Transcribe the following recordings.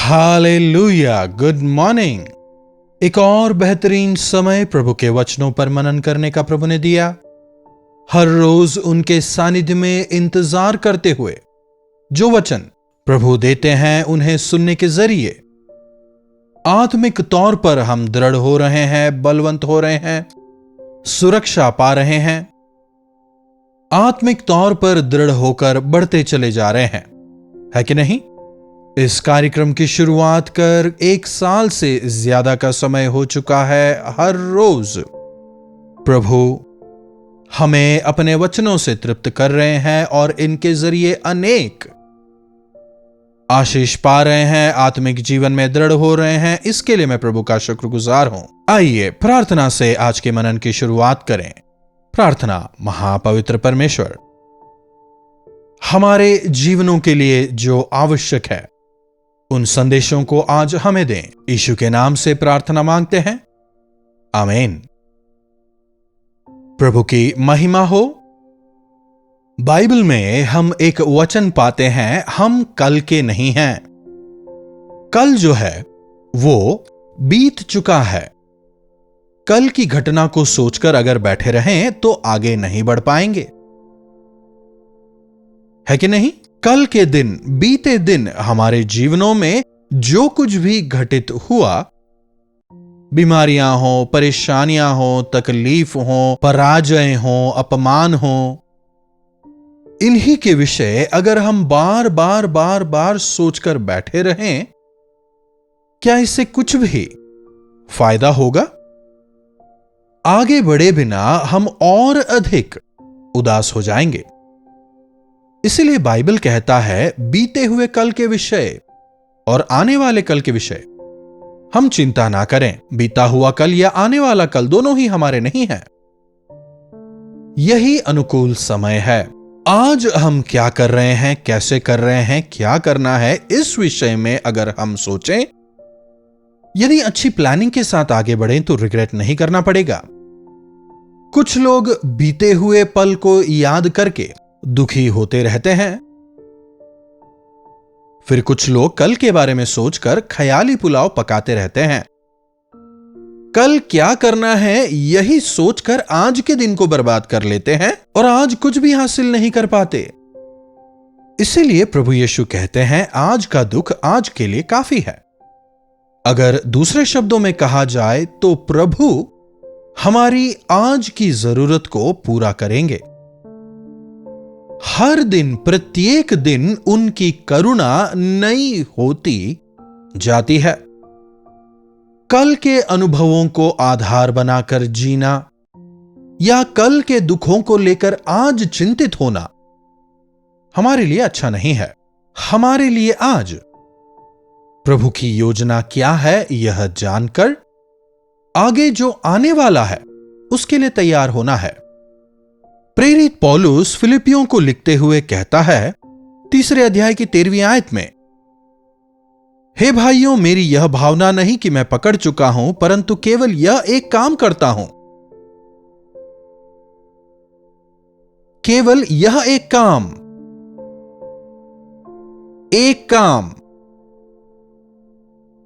Hallelujah, good morning. एक और बेहतरीन समय प्रभु के वचनों पर मनन करने का प्रभु ने दिया। हर रोज उनके सानिध्य में इंतजार करते हुए जो वचन प्रभु देते हैं उन्हें सुनने के जरिए आत्मिक तौर पर हम दृढ़ हो रहे हैं, बलवंत हो रहे हैं, सुरक्षा पा रहे हैं, आत्मिक तौर पर दृढ़ होकर बढ़ते चले जा रहे हैं, है कि नहीं? इस कार्यक्रम की शुरुआत कर 1 साल से ज्यादा का समय हो चुका है। हर रोज प्रभु हमें अपने वचनों से तृप्त कर रहे हैं और इनके जरिए अनेक आशीष पा रहे हैं, आत्मिक जीवन में दृढ़ हो रहे हैं। इसके लिए मैं प्रभु का शुक्रगुजार हूं। आइए प्रार्थना से आज के मनन की शुरुआत करें। प्रार्थना। महापवित्र परमेश्वर, हमारे जीवनों के लिए जो आवश्यक है उन संदेशों को आज हमें दें। यीशु के नाम से प्रार्थना मांगते हैं, आमीन। प्रभु की महिमा हो। बाइबल में हम एक वचन पाते हैं, हम कल के नहीं हैं। कल जो है वो बीत चुका है। कल की घटना को सोचकर अगर बैठे रहें तो आगे नहीं बढ़ पाएंगे, है कि नहीं? कल के दिन, बीते दिन हमारे जीवनों में जो कुछ भी घटित हुआ, बीमारियां हो, परेशानियां हो, तकलीफ हो, पराजय हो, अपमान हो, इन्हीं के विषय अगर हम बार बार सोचकर बैठे रहें, क्या इससे कुछ भी फायदा होगा? आगे बढ़े बिना हम और अधिक उदास हो जाएंगे। इसलिए बाइबल कहता है, बीते हुए कल के विषय और आने वाले कल के विषय हम चिंता ना करें। बीता हुआ कल या आने वाला कल दोनों ही हमारे नहीं है। यही अनुकूल समय है। आज हम क्या कर रहे हैं, कैसे कर रहे हैं, क्या करना है, इस विषय में अगर हम सोचें, यदि अच्छी प्लानिंग के साथ आगे बढ़ें तो रिग्रेट नहीं करना पड़ेगा। कुछ लोग बीते हुए पल को याद करके दुखी होते रहते हैं। फिर कुछ लोग कल के बारे में सोचकर ख्याली पुलाव पकाते रहते हैं। कल क्या करना है यही सोचकर आज के दिन को बर्बाद कर लेते हैं और आज कुछ भी हासिल नहीं कर पाते। इसीलिए प्रभु यीशु कहते हैं, आज का दुख आज के लिए काफी है। अगर दूसरे शब्दों में कहा जाए तो प्रभु हमारी आज की जरूरत को पूरा करेंगे। हर दिन, प्रत्येक दिन उनकी करुणा नई होती जाती है। कल के अनुभवों को आधार बनाकर जीना या कल के दुखों को लेकर आज चिंतित होना हमारे लिए अच्छा नहीं है। हमारे लिए आज प्रभु की योजना क्या है यह जानकर आगे जो आने वाला है उसके लिए तैयार होना है। प्रेरित पौलुस फिलिपियों को लिखते हुए कहता है 3 अध्याय की 13वीं आयत में, हे भाइयों, मेरी यह भावना नहीं कि मैं पकड़ चुका हूं, परंतु केवल यह एक काम करता हूं। केवल यह एक काम,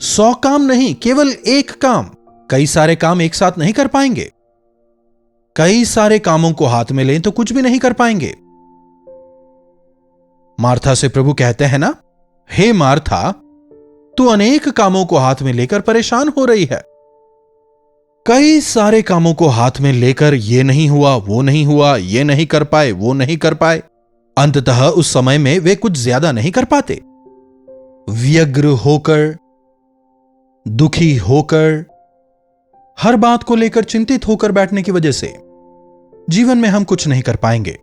100 काम नहीं, केवल एक काम। कई सारे काम एक साथ नहीं कर पाएंगे। कई सारे कामों को हाथ में लें तो कुछ भी नहीं कर पाएंगे। मार्था से प्रभु कहते हैं ना, हे मार्था, तू अनेक कामों को हाथ में लेकर परेशान हो रही है। कई सारे कामों को हाथ में लेकर ये नहीं हुआ, वो नहीं हुआ, ये नहीं कर पाए, वो नहीं कर पाए। अंततः उस समय में वे कुछ ज्यादा नहीं कर पाते। व्यग्र होकर, दुखी होकर, हर बात को लेकर चिंतित होकर बैठने की वजह से जीवन में हम कुछ नहीं कर पाएंगे।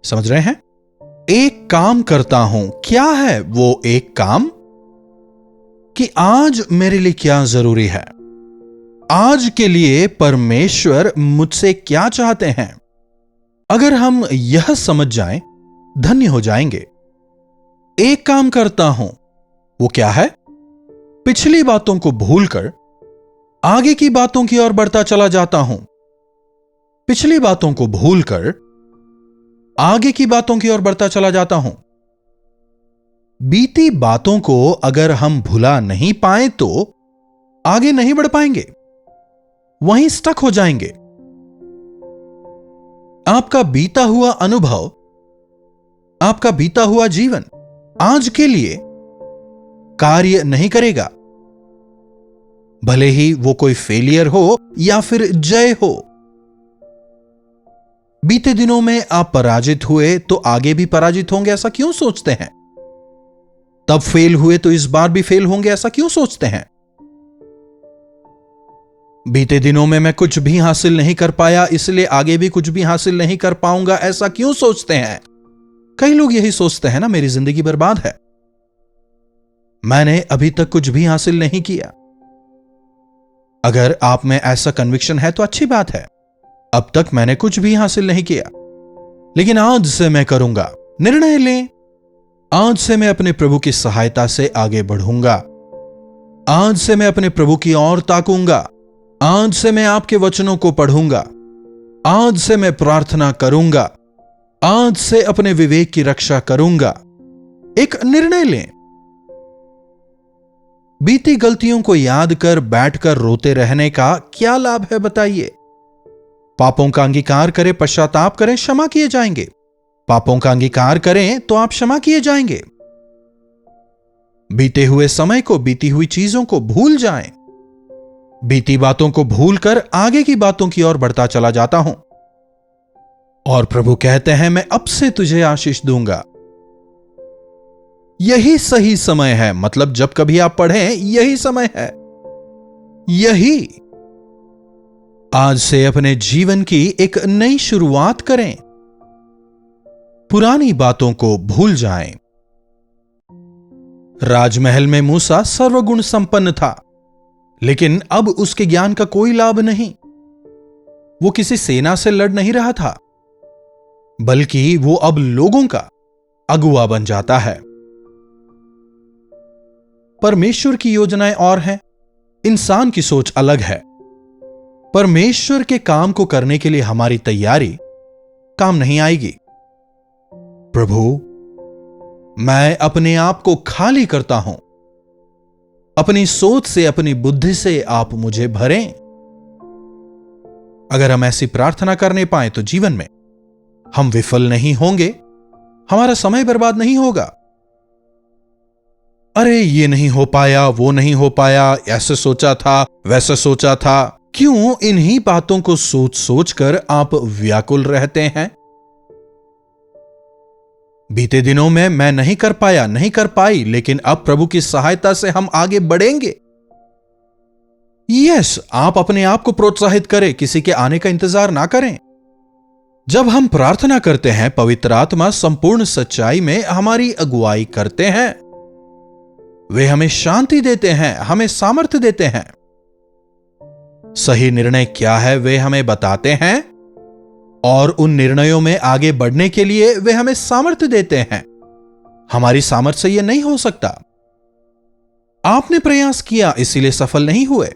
समझ रहे हैं? एक काम करता हूं, क्या है वो एक काम? कि आज मेरे लिए क्या जरूरी है, आज के लिए परमेश्वर मुझसे क्या चाहते हैं। अगर हम यह समझ जाएं, धन्य हो जाएंगे। एक काम करता हूं, वो क्या है? पिछली बातों को भूलकर आगे की बातों की ओर बढ़ता चला जाता हूं। पिछली बातों को भूलकर आगे की बातों की ओर बढ़ता चला जाता हूं। बीती बातों को अगर हम भुला नहीं पाए तो आगे नहीं बढ़ पाएंगे, वहीं स्टक हो जाएंगे। आपका बीता हुआ अनुभव, आपका बीता हुआ जीवन आज के लिए कार्य नहीं करेगा, भले ही वो कोई फेलियर हो या फिर जय हो। बीते दिनों में आप पराजित हुए तो आगे भी पराजित होंगे, ऐसा क्यों सोचते हैं? तब फेल हुए तो इस बार भी फेल होंगे, ऐसा क्यों सोचते हैं? बीते दिनों में मैं कुछ भी हासिल नहीं कर पाया, इसलिए आगे भी कुछ भी हासिल नहीं कर पाऊंगा, ऐसा क्यों सोचते हैं? कई लोग यही सोचते हैं ना, मेरी जिंदगी बर्बाद है, मैंने अभी तक कुछ भी हासिल नहीं किया। अगर आप में ऐसा कन्विक्शन है तो अच्छी बात है, अब तक मैंने कुछ भी हासिल नहीं किया, लेकिन आज से मैं करूंगा। निर्णय लें, आज से मैं अपने प्रभु की सहायता से आगे बढ़ूंगा, आज से मैं अपने प्रभु की ओर ताकूंगा, आज से मैं आपके वचनों को पढ़ूंगा, आज से मैं प्रार्थना करूंगा, आज से अपने विवेक की रक्षा करूंगा। एक निर्णय लें। बीती गलतियों को याद कर बैठकर रोते रहने का क्या लाभ है, बताइए? पापों का अंगीकार करें, पश्चाताप करें, क्षमा किए जाएंगे। पापों का अंगीकार करें तो आप क्षमा किए जाएंगे। बीते हुए समय को, बीती हुई चीजों को भूल जाएं। बीती बातों को भूलकर आगे की बातों की ओर बढ़ता चला जाता हूं। और प्रभु कहते हैं, मैं अब से तुझे आशीष दूंगा। यही सही समय है, मतलब जब कभी आप पढ़ें यही समय है। यही आज से अपने जीवन की एक नई शुरुआत करें। पुरानी बातों को भूल जाएं। राजमहल में मूसा सर्वगुण संपन्न था, लेकिन अब उसके ज्ञान का कोई लाभ नहीं। वो किसी सेना से लड़ नहीं रहा था, बल्कि वो अब लोगों का अगुवा बन जाता है। परमेश्वर की योजनाएं और हैं, इंसान की सोच अलग है। परमेश्वर के काम को करने के लिए हमारी तैयारी काम नहीं आएगी। प्रभु, मैं अपने आप को खाली करता हूं, अपनी सोच से, अपनी बुद्धि से आप मुझे भरें। अगर हम ऐसी प्रार्थना करने पाए तो जीवन में हम विफल नहीं होंगे, हमारा समय बर्बाद नहीं होगा। अरे ये नहीं हो पाया, वो नहीं हो पाया, ऐसे सोचा था, वैसे सोचा था। क्यों इन्हीं बातों को सोच सोच कर आप व्याकुल रहते हैं? बीते दिनों में मैं नहीं कर पाया, नहीं कर पाई, लेकिन अब प्रभु की सहायता से हम आगे बढ़ेंगे। यस, आप अपने आप को प्रोत्साहित करें, किसी के आने का इंतजार ना करें। जब हम प्रार्थना करते हैं, पवित्र आत्मा संपूर्ण सच्चाई में हमारी अगुवाई करते हैं। वे हमें शांति देते हैं, हमें सामर्थ्य देते हैं। सही निर्णय क्या है वे हमें बताते हैं, और उन निर्णयों में आगे बढ़ने के लिए वे हमें सामर्थ्य देते हैं। हमारी सामर्थ्य से यह नहीं हो सकता। आपने प्रयास किया, इसीलिए सफल नहीं हुए।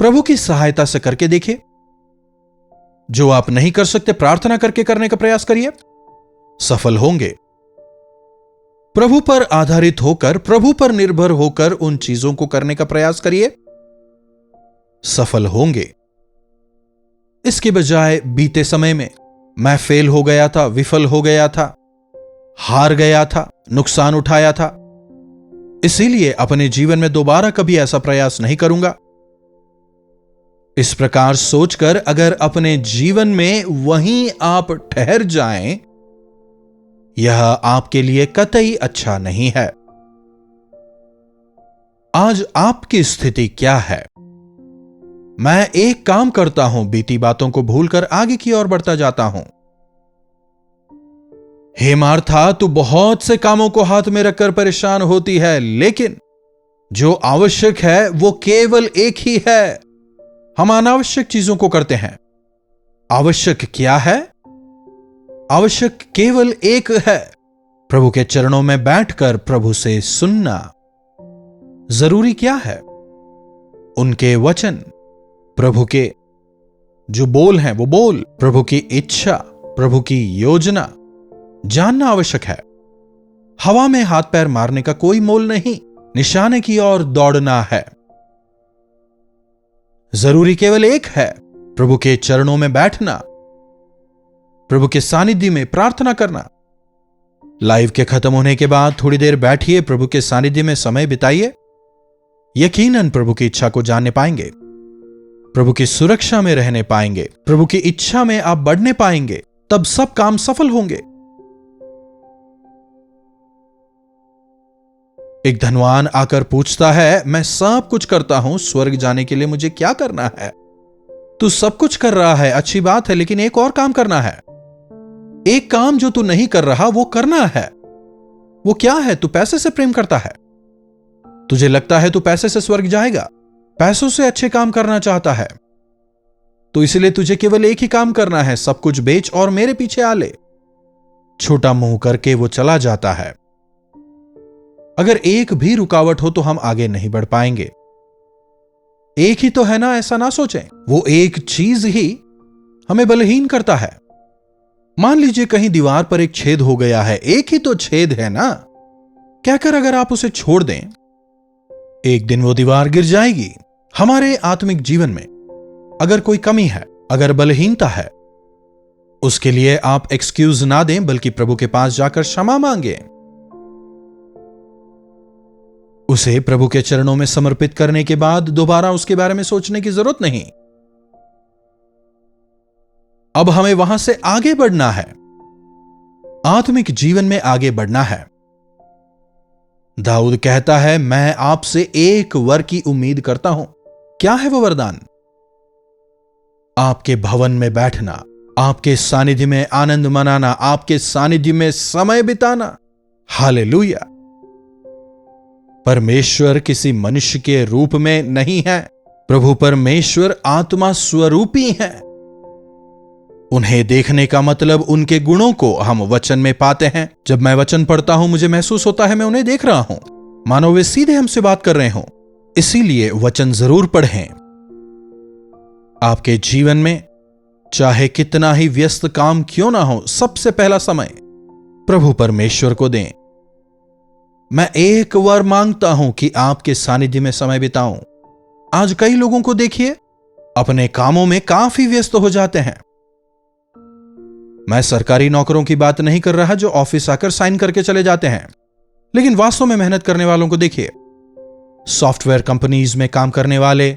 प्रभु की सहायता से करके देखिए। जो आप नहीं कर सकते, प्रार्थना करके करने का प्रयास करिए, सफल होंगे। प्रभु पर आधारित होकर, प्रभु पर निर्भर होकर उन चीजों को करने का प्रयास करिए, सफल होंगे। इसके बजाय बीते समय में मैं फेल हो गया था, विफल हो गया था, हार गया था, नुकसान उठाया था, इसीलिए अपने जीवन में दोबारा कभी ऐसा प्रयास नहीं करूंगा। इस प्रकार सोचकर अगर अपने जीवन में वहीं आप ठहर जाएं, यह आपके लिए कतई अच्छा नहीं है। आज आपकी स्थिति क्या है? मैं एक काम करता हूं, बीती बातों को भूलकर आगे की ओर बढ़ता जाता हूं। हे मार्था, तू बहुत से कामों को हाथ में रखकर परेशान होती है, लेकिन जो आवश्यक है वो केवल एक ही है। हम अनावश्यक चीजों को करते हैं। आवश्यक क्या है? आवश्यक केवल एक है, प्रभु के चरणों में बैठकर प्रभु से सुनना। जरूरी क्या है? उनके वचन, प्रभु के जो बोल हैं वो बोल, प्रभु की इच्छा, प्रभु की योजना जानना आवश्यक है। हवा में हाथ पैर मारने का कोई मोल नहीं, निशाने की ओर दौड़ना है। जरूरी केवल एक है, प्रभु के चरणों में बैठना, प्रभु के सानिध्य में प्रार्थना करना। लाइव के खत्म होने के बाद थोड़ी देर बैठिए, प्रभु के सानिध्य में समय बिताइए। यकीनन प्रभु की इच्छा को जानने पाएंगे, प्रभु की सुरक्षा में रहने पाएंगे, प्रभु की इच्छा में आप बढ़ने पाएंगे, तब सब काम सफल होंगे। एक धनवान आकर पूछता है, मैं सब कुछ करता हूं, स्वर्ग जाने के लिए मुझे क्या करना है? तू सब कुछ कर रहा है, अच्छी बात है, लेकिन एक और काम करना है। एक काम जो तू नहीं कर रहा वो करना है। वो क्या है? तू पैसे से प्रेम करता है। तुझे लगता है तू पैसे से स्वर्ग जाएगा, पैसों से अच्छे काम करना चाहता है, तो इसलिए तुझे केवल एक ही काम करना है, सब कुछ बेच और मेरे पीछे आ ले। छोटा मुंह करके वो चला जाता है। अगर एक भी रुकावट हो तो हम आगे नहीं बढ़ पाएंगे। एक ही तो है ना, ऐसा ना सोचें। वो एक चीज ही हमें बलहीन करता है। मान लीजिए कहीं दीवार पर एक छेद हो गया है, एक ही तो छेद है ना, कहकर अगर आप उसे छोड़ दें, एक दिन वो दीवार गिर जाएगी। हमारे आत्मिक जीवन में अगर कोई कमी है, अगर बलहीनता है, उसके लिए आप एक्सक्यूज ना दें, बल्कि प्रभु के पास जाकर क्षमा मांगे। उसे प्रभु के चरणों में समर्पित करने के बाद दोबारा उसके बारे में सोचने की जरूरत नहीं। अब हमें वहां से आगे बढ़ना है, आत्मिक जीवन में आगे बढ़ना है। दाऊद कहता है, मैं आपसे एक वर की उम्मीद करता हूं। क्या है वो वरदान? आपके भवन में बैठना, आपके सानिध्य में आनंद मनाना, आपके सानिध्य में समय बिताना। हालेलुया। परमेश्वर किसी मनुष्य के रूप में नहीं है, प्रभु परमेश्वर आत्मा स्वरूपी हैं। उन्हें देखने का मतलब उनके गुणों को हम वचन में पाते हैं। जब मैं वचन पढ़ता हूं, मुझे महसूस होता है मैं उन्हें देख रहा हूं, मानो वे सीधे हमसे बात कर रहे हों। इसीलिए वचन जरूर पढ़ें। आपके जीवन में चाहे कितना ही व्यस्त काम क्यों ना हो, सबसे पहला समय प्रभु परमेश्वर को दें। मैं एक बार मांगता हूं कि आपके सानिध्य में समय बिताऊं। आज कई लोगों को देखिए, अपने कामों में काफी व्यस्त हो जाते हैं। मैं सरकारी नौकरों की बात नहीं कर रहा जो ऑफिस आकर साइन करके चले जाते हैं, लेकिन वास्तव में मेहनत करने वालों को देखिए। सॉफ्टवेयर कंपनीज में काम करने वाले,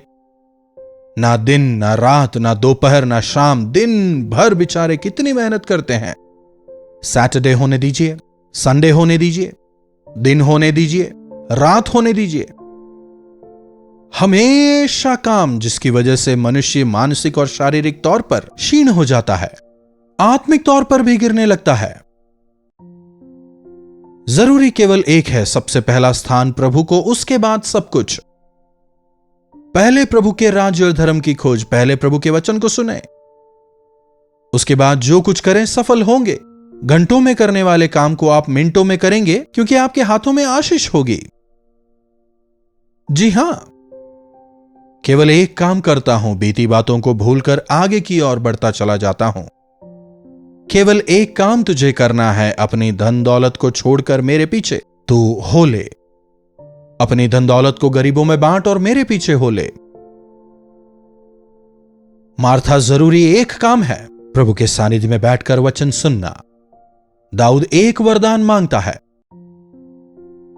ना दिन ना रात ना दोपहर ना शाम, दिन भर बेचारे कितनी मेहनत करते हैं। सैटरडे होने दीजिए, संडे होने दीजिए, दिन होने दीजिए, रात होने दीजिए, हमेशा काम, जिसकी वजह से मनुष्य मानसिक और शारीरिक तौर पर क्षीण हो जाता है, आत्मिक तौर पर भी गिरने लगता है। जरूरी केवल एक है, सबसे पहला स्थान प्रभु को, उसके बाद सब कुछ। पहले प्रभु के राज्य और धर्म की खोज, पहले प्रभु के वचन को सुने, उसके बाद जो कुछ करें सफल होंगे। घंटों में करने वाले काम को आप मिनटों में करेंगे, क्योंकि आपके हाथों में आशीष होगी। जी हां, केवल एक काम करता हूं, बीती बातों को भूलकर आगे की ओर बढ़ता चला जाता हूं। केवल एक काम तुझे करना है, अपनी धन दौलत को छोड़कर मेरे पीछे तू हो ले। अपनी धन दौलत को गरीबों में बांट और मेरे पीछे हो ले। मार्था जरूरी एक काम है, प्रभु के सानिध्य में बैठकर वचन सुनना। दाऊद एक वरदान मांगता है,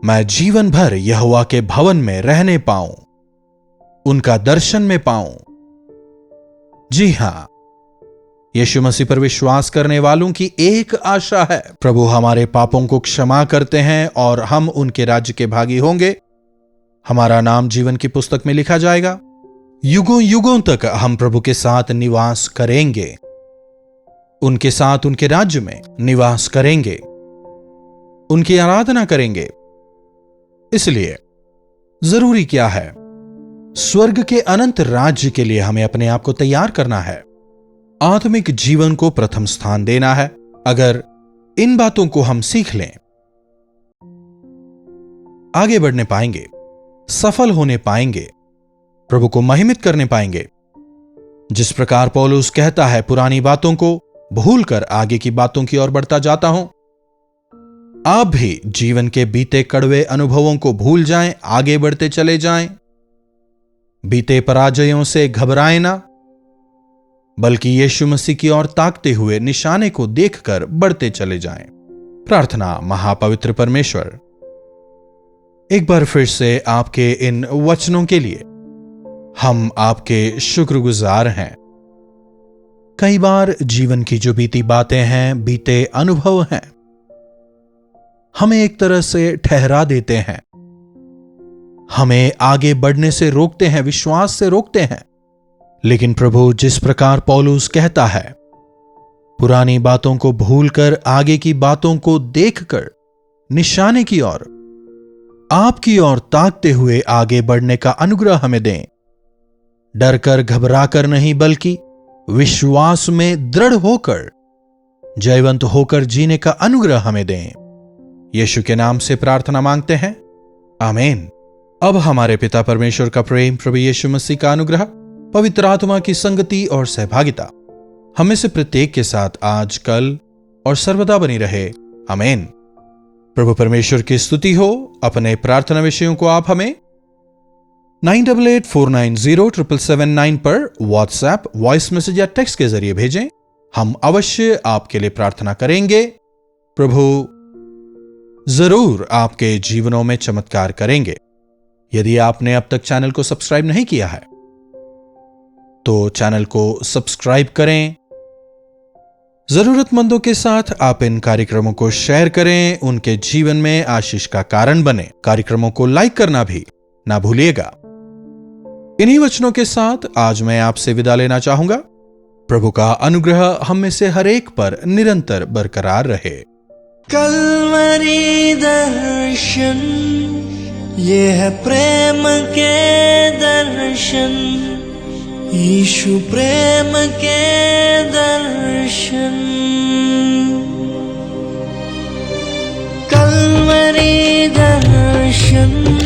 मैं जीवन भर यहोवा के भवन में रहने पाऊं, उनका दर्शन में पाऊं। जी हां, यीशु मसीह पर विश्वास करने वालों की एक आशा है, प्रभु हमारे पापों को क्षमा करते हैं और हम उनके राज्य के भागी होंगे। हमारा नाम जीवन की पुस्तक में लिखा जाएगा। युगों युगों तक हम प्रभु के साथ निवास करेंगे, उनके साथ उनके राज्य में निवास करेंगे, उनकी आराधना करेंगे। इसलिए जरूरी क्या है? स्वर्ग के अनंत राज्य के लिए हमें अपने आप को तैयार करना है, आत्मिक जीवन को प्रथम स्थान देना है। अगर इन बातों को हम सीख लें, आगे बढ़ने पाएंगे, सफल होने पाएंगे, प्रभु को महिमित करने पाएंगे। जिस प्रकार पौलुस कहता है, पुरानी बातों को भूलकर आगे की बातों की ओर बढ़ता जाता हूं। आप भी जीवन के बीते कड़वे अनुभवों को भूल जाएं, आगे बढ़ते चले जाएं। बीते पराजयों से घबराएं ना, बल्कि यीशु मसीह की ओर ताकते हुए निशाने को देखकर बढ़ते चले जाएं। प्रार्थना। महापवित्र परमेश्वर, एक बार फिर से आपके इन वचनों के लिए हम आपके शुक्रगुजार हैं। कई बार जीवन की जो बीती बातें हैं, बीते अनुभव हैं, हमें एक तरह से ठहरा देते हैं, हमें आगे बढ़ने से रोकते हैं, विश्वास से रोकते हैं। लेकिन प्रभु, जिस प्रकार पौलुस कहता है, पुरानी बातों को भूलकर आगे की बातों को देखकर निशाने की ओर, आपकी ओर ताकते हुए आगे बढ़ने का अनुग्रह हमें दें। डर कर, घबरा कर नहीं, बल्कि विश्वास में दृढ़ होकर, जयवंत होकर जीने का अनुग्रह हमें दें। यीशु के नाम से प्रार्थना मांगते हैं, आमीन। अब हमारे पिता परमेश्वर का प्रेम, प्रभु यीशु मसीह का अनुग्रह, पवित्र आत्मा की संगति और सहभागिता हमें से प्रत्येक के साथ आज, कल और सर्वदा बनी रहे, आमीन। प्रभु परमेश्वर की स्तुति हो। अपने प्रार्थना विषयों को आप हमें 9884907779 पर व्हाट्सएप, वॉइस मैसेज या टेक्स्ट के जरिए भेजें। हम अवश्य आपके लिए प्रार्थना करेंगे। प्रभु जरूर आपके जीवनों में चमत्कार करेंगे। यदि आपने अब तक चैनल को सब्सक्राइब नहीं किया है तो चैनल को सब्सक्राइब करें। जरूरतमंदों के साथ आप इन कार्यक्रमों को शेयर करें, उनके जीवन में आशीष का कारण बने। कार्यक्रमों को लाइक करना भी ना भूलिएगा। इन्हीं वचनों के साथ आज मैं आपसे विदा लेना चाहूंगा। प्रभु का अनुग्रह हम में से हर एक पर निरंतर बरकरार रहे। कल्वरी दर्शन, ये है प्रेम के दर्शन, यीशु प्रेम के दर्शन। कल्वरी दर्शन,